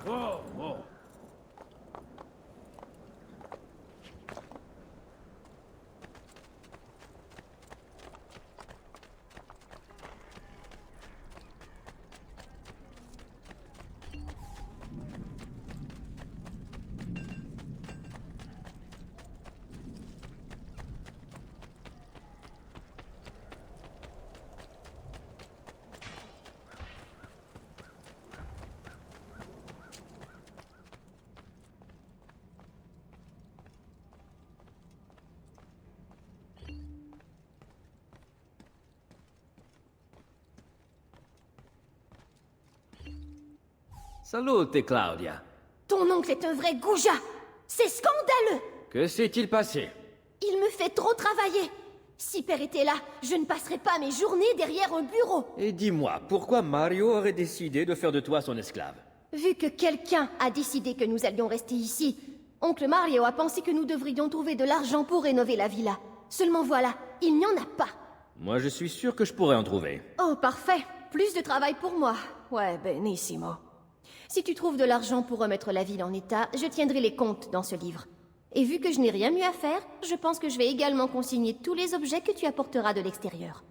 Oh, oh. Salute, Claudia. Ton oncle est un vrai goujat. C'est scandaleux. Que s'est-il passé? Il me fait trop travailler. Si Père était là, je ne passerais pas mes journées derrière un bureau. Et dis-moi, pourquoi Mario aurait décidé de faire de toi son esclave? Vu que quelqu'un a décidé que nous allions rester ici, oncle Mario a pensé que nous devrions trouver de l'argent pour rénover la villa. Seulement voilà, il n'y en a pas. Moi, je suis sûr que je pourrais en trouver. Oh, parfait. Plus de travail pour moi. Ouais, benissimo. Si tu trouves de l'argent pour remettre la ville en état, je tiendrai les comptes dans ce livre. Et vu que je n'ai rien mieux à faire, je pense que je vais également consigner tous les objets que tu apporteras de l'extérieur.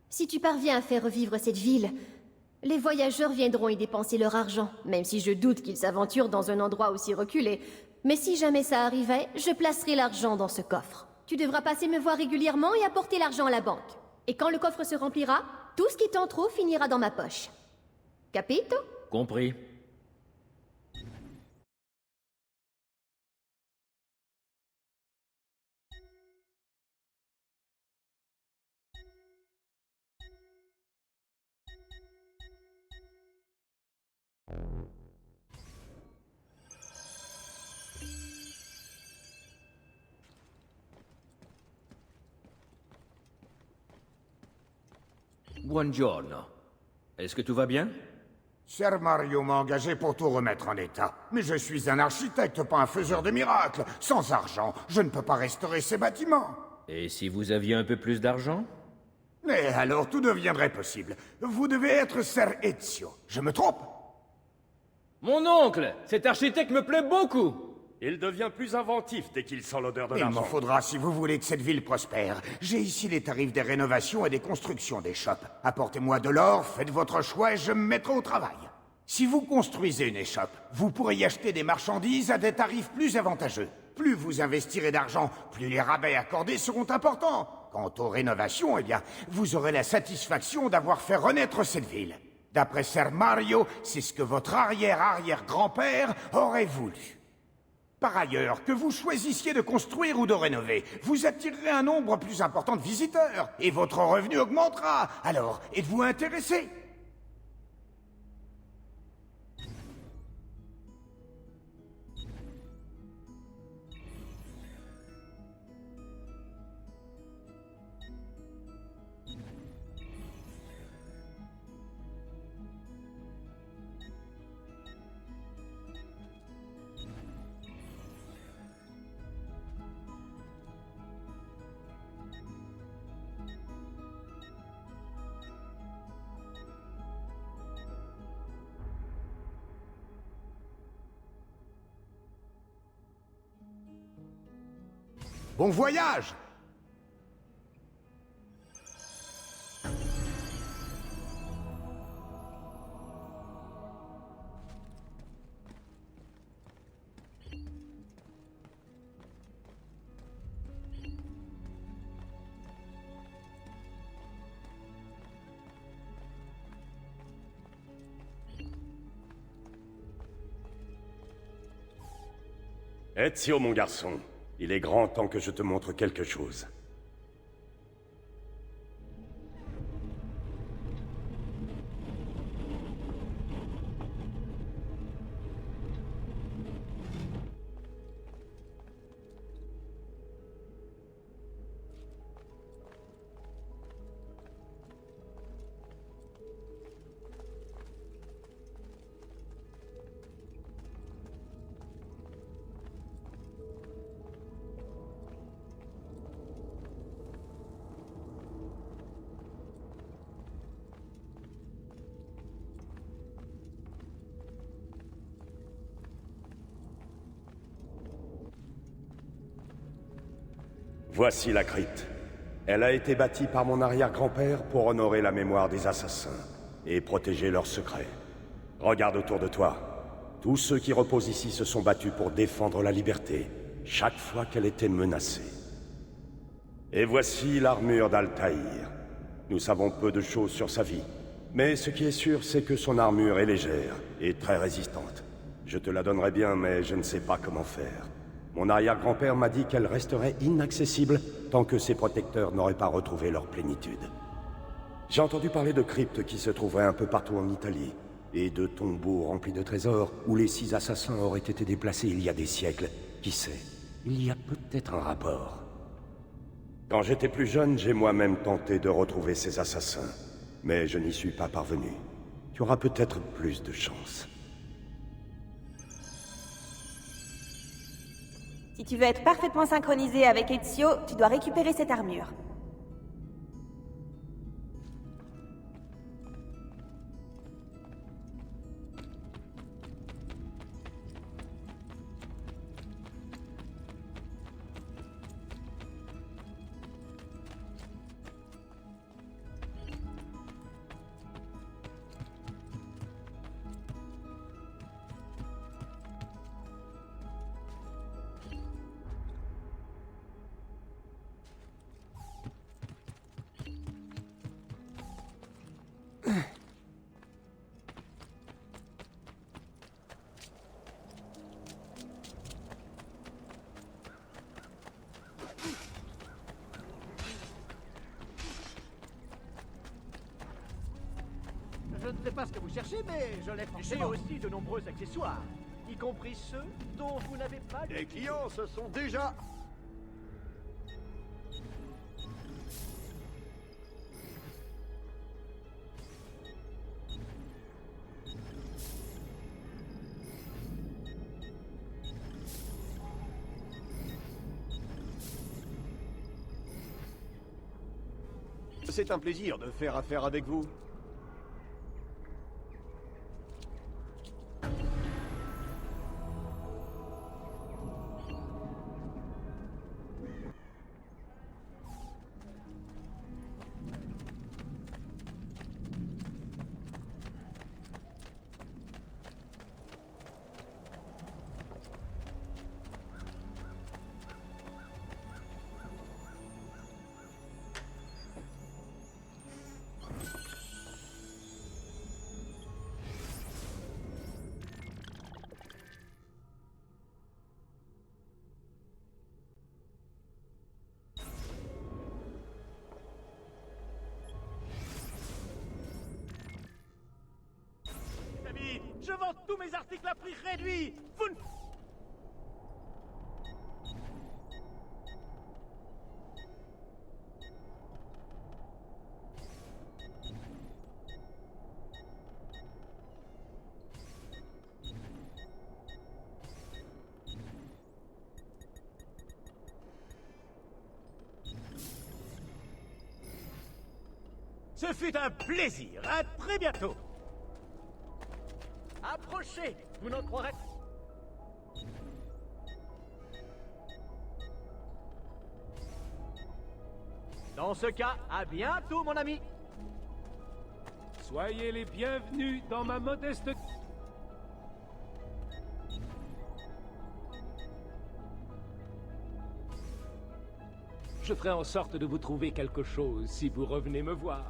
Si tu parviens à faire revivre cette ville, les voyageurs viendront y dépenser leur argent, même si je doute qu'ils s'aventurent dans un endroit aussi reculé. Mais si jamais ça arrivait, je placerai l'argent dans ce coffre. Tu devras passer me voir régulièrement et apporter l'argent à la banque. Et quand le coffre se remplira, tout ce qui t'en trouve finira dans ma poche. Capito? Compris. Buongiorno. Est-ce que tout va bien? Ser Mario m'a engagé pour tout remettre en état. Mais je suis un architecte, pas un faiseur de miracles. Sans argent, je ne peux pas restaurer ces bâtiments. Et si vous aviez un peu plus d'argent? Mais alors tout deviendrait possible. Vous devez être Ser Ezio. Je me trompe? Mon oncle! Cet architecte me plaît beaucoup! Il devient plus inventif dès qu'il sent l'odeur de Il m'en l'argent. faudra si vous voulez que cette ville prospère. J'ai ici les tarifs des rénovations et des constructions des shops. Apportez-moi de l'or, faites votre choix et je me mettrai au travail. Si vous construisez une échoppe, vous pourrez y acheter des marchandises à des tarifs plus avantageux. Plus vous investirez d'argent, plus les rabais accordés seront importants. Quant aux rénovations, eh bien, vous aurez la satisfaction d'avoir fait renaître cette ville. D'après Ser Mario, c'est ce que votre arrière-arrière-grand-père aurait voulu. Par ailleurs, que vous choisissiez de construire ou de rénover, vous attirerez un nombre plus important de visiteurs, et votre revenu augmentera. Alors, êtes-vous intéressé? Bon voyage! Ezio, mon garçon, il est grand temps que je te montre quelque chose. Voici la crypte. Elle a été bâtie par mon arrière-grand-père pour honorer la mémoire des assassins et protéger leurs secrets. Regarde autour de toi. Tous ceux qui reposent ici se sont battus pour défendre la liberté, chaque fois qu'elle était menacée. Et voici l'armure d'Altaïr. Nous savons peu de choses sur sa vie, mais ce qui est sûr, c'est que son armure est légère et très résistante. Je te la donnerais bien, mais je ne sais pas comment faire. Mon arrière-grand-père m'a dit qu'elle resterait inaccessible tant que ses protecteurs n'auraient pas retrouvé leur plénitude. J'ai entendu parler de cryptes qui se trouveraient un peu partout en Italie, et de tombeaux remplis de trésors où les 6 assassins auraient été déplacés il y a des siècles. Qui sait, il y a peut-être un rapport. Quand j'étais plus jeune, j'ai moi-même tenté de retrouver ces assassins, mais je n'y suis pas parvenu. Tu auras peut-être plus de chance. Si tu veux être parfaitement synchronisé avec Ezio, tu dois récupérer cette armure. Je ne sais pas ce que vous cherchez, mais je l'ai forcément. J'ai aussi de nombreux accessoires, y compris ceux dont vous n'avez pas... Les clients se sont déjà... C'est un plaisir de faire affaire avec vous. Je vends tous mes articles à prix réduit. Vous ne... Ce fut un plaisir. À très bientôt. Approchez, vous n'en croirez... Dans ce cas, à bientôt, mon ami. Soyez les bienvenus dans ma modeste... Je ferai en sorte de vous trouver quelque chose si vous revenez me voir.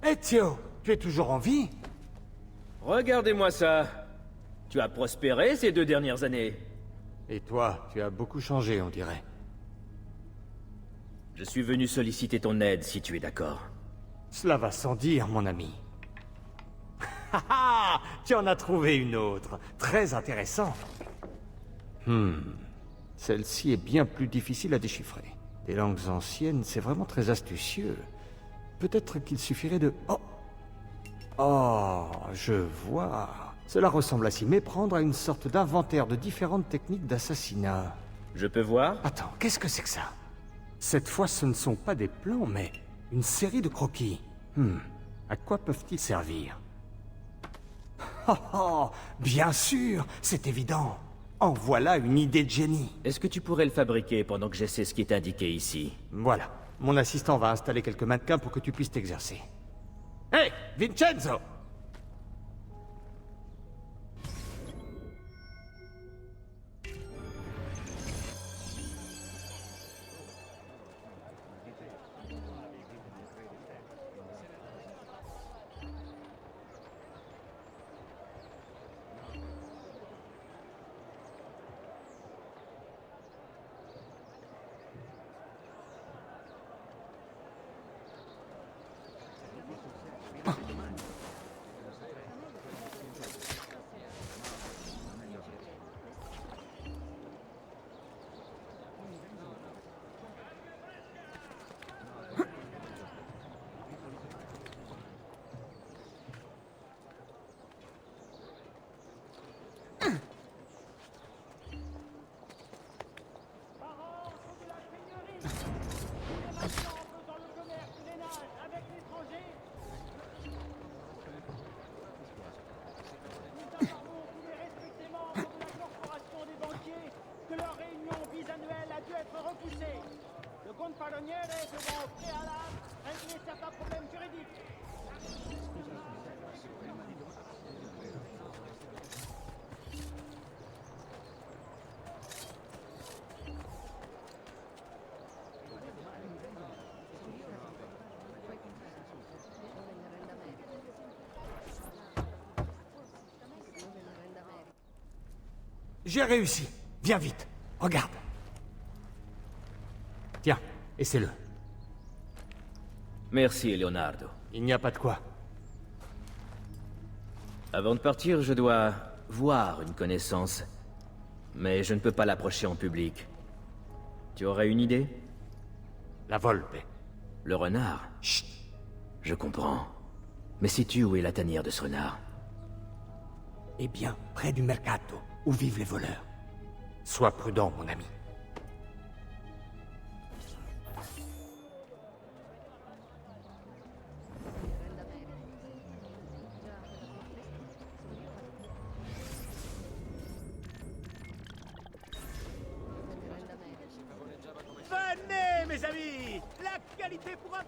Ezio, tu es toujours en vie? Regardez-moi ça. Tu as prospéré ces 2 dernières années. Et toi, tu as beaucoup changé, on dirait. Je suis venu solliciter ton aide, si tu es d'accord. Cela va sans dire, mon ami. Haha, tu en as trouvé une autre. Très intéressant. Celle-ci est bien plus difficile à déchiffrer. Des langues anciennes, c'est vraiment très astucieux. Peut-être qu'il suffirait de... Oh! Oh, je vois. Cela ressemble à s'y méprendre à une sorte d'inventaire de différentes techniques d'assassinat. Je peux voir? Attends, qu'est-ce que c'est que ça? Cette fois, ce ne sont pas des plans, mais une série de croquis. À quoi peuvent-ils servir? Oh, oh, bien sûr, c'est évident. En voilà une idée de génie. Est-ce que tu pourrais le fabriquer pendant que j'essaie ce qui est indiqué ici? Voilà, mon assistant va installer quelques mannequins pour que tu puisses t'exercer. Hé, Vincenzo! Que leur réunion bisannuelle a dû être repoussée. Le comte Palloniere devant au préalable régler certains problèmes juridiques. J'ai réussi. Viens vite. Regarde. Tiens, essaie-le. Merci, Leonardo. Il n'y a pas de quoi. Avant de partir, je dois voir une connaissance. Mais je ne peux pas l'approcher en public. Tu aurais une idée? La Volpe. Le renard? Chut. Je comprends. Mais sais-tu où est la tanière de ce renard? Eh bien, près du mercato, où vivent les voleurs. Sois prudent, mon ami. Venez, mes amis! La qualité pour un...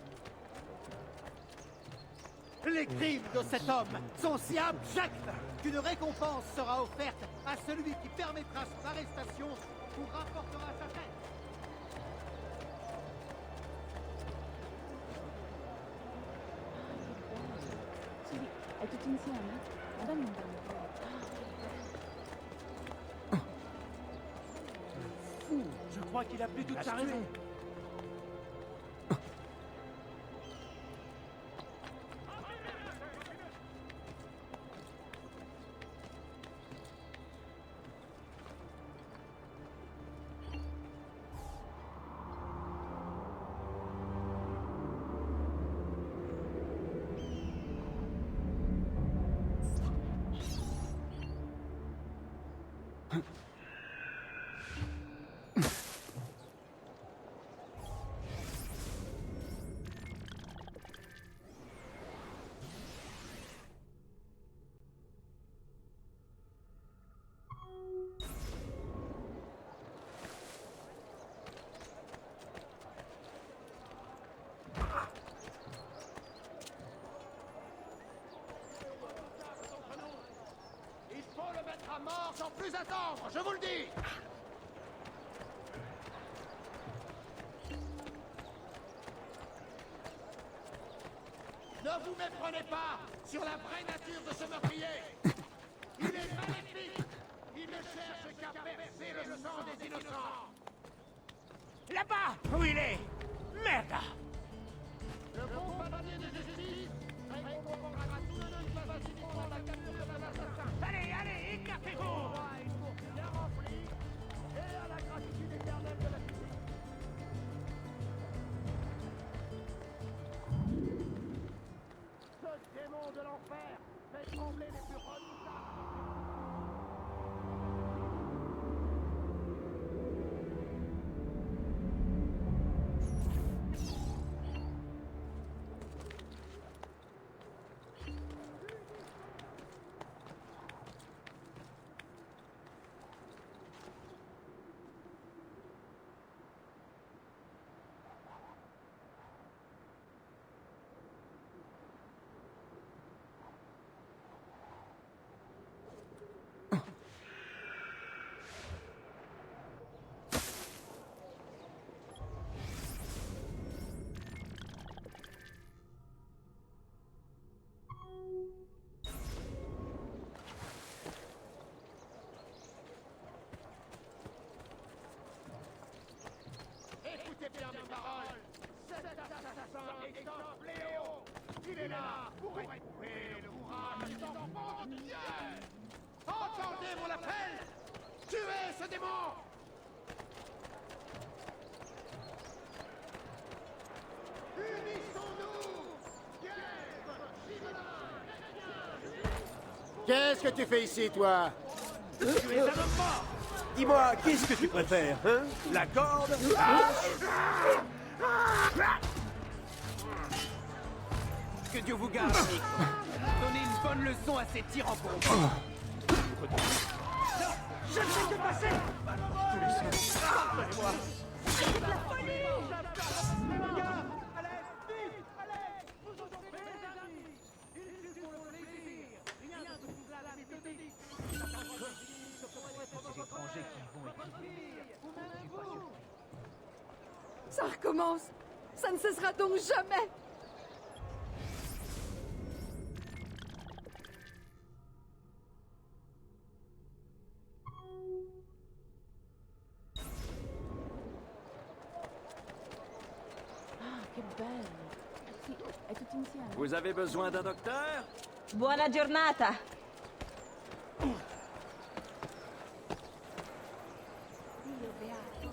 Les crimes de cet homme sont si abjects qu'une récompense sera offerte à celui qui permettra son arrestation ou rapportera sa tête. È tutto insieme? Dammi un po'. Je crois qu'il a plus toute sa raison. Il faut le mettre à mort sans plus attendre, je vous le dis! Ne Ne vous méprenez pas sur la vraie nature de ce meurtrier. Il est maléfique. Il ne cherche qu'à verser le sang des innocents. Là-bas! Où il est? Merde! Le compagnie de justice récompensera tous ceux qui faciliteront la capture de l'assassin. Allez, écartez-vous! Une course bien remplie et à la gratitude éternelle de la justice. Ce démon de l'enfer fait trembler les plus redoutables. Écoutez bien mes paroles. Cet assassin est un fléau. Il est là pour éprouver le courage des enfants de Dieu. Entendez mon appel. Tuez ce démon. Unissons-nous. Qu'est-ce que tu fais ici, toi? Tu es un homme mort. Dis-moi, qu'est-ce que tu préfères, hein? La corde? Que Dieu vous garde, amigo. Donnez une bonne leçon à ces tyrans pauvres. Je ne sais que passer. Pardonnez-moi. C'est de la folie! Allez, vite, allez. Vous aurez des amis. Ils sont pour le plaisir. Rien de tout cela la méthodique. Ces étrangers qui vont écrire. Ça recommence. Ça ne cessera donc jamais. Ah, che bello. Sì, è tutto insieme. Vous avez besoin d'un docteur? Buona giornata! Dio beato.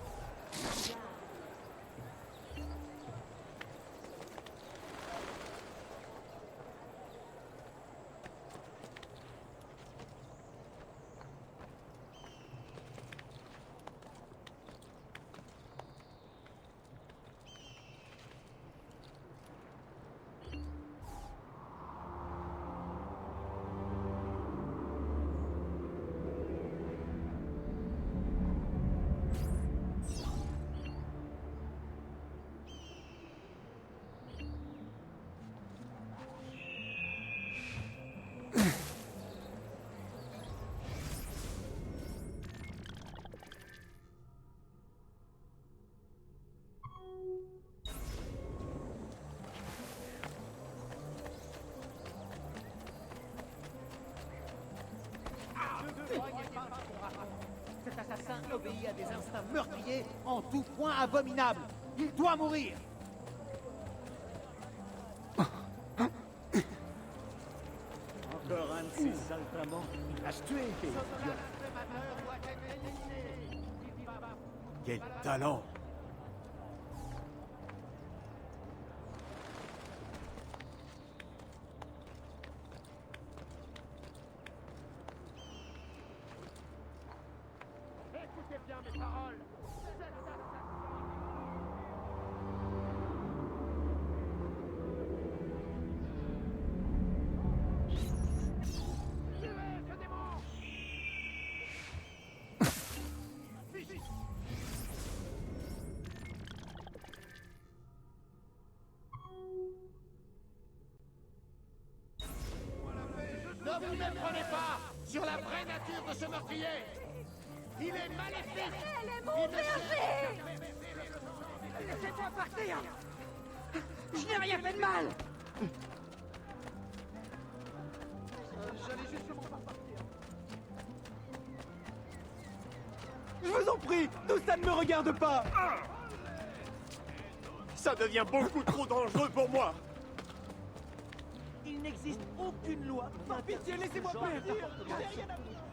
Cet assassin obéit à des instincts meurtriers en tout point abominables. Il doit mourir. Encore un de ces saltimbanques. Il va se tuer, Quel talent! Écoutez bien mes paroles. Cet assassin... Tuez ce démon. Ici. Ne vous méprenez pas sur la vraie nature de ce meurtrier. Il est maléfique. Elle est mon berger! Laissez-moi partir. Je n'ai rien fait de mal. J'allais justement partir. Je vous en prie, tout ça ne me regarde pas. Ça devient beaucoup trop dangereux pour moi. Il n'existe aucune loi. Par pitié, laissez-moi partir. Je n'ai rien à...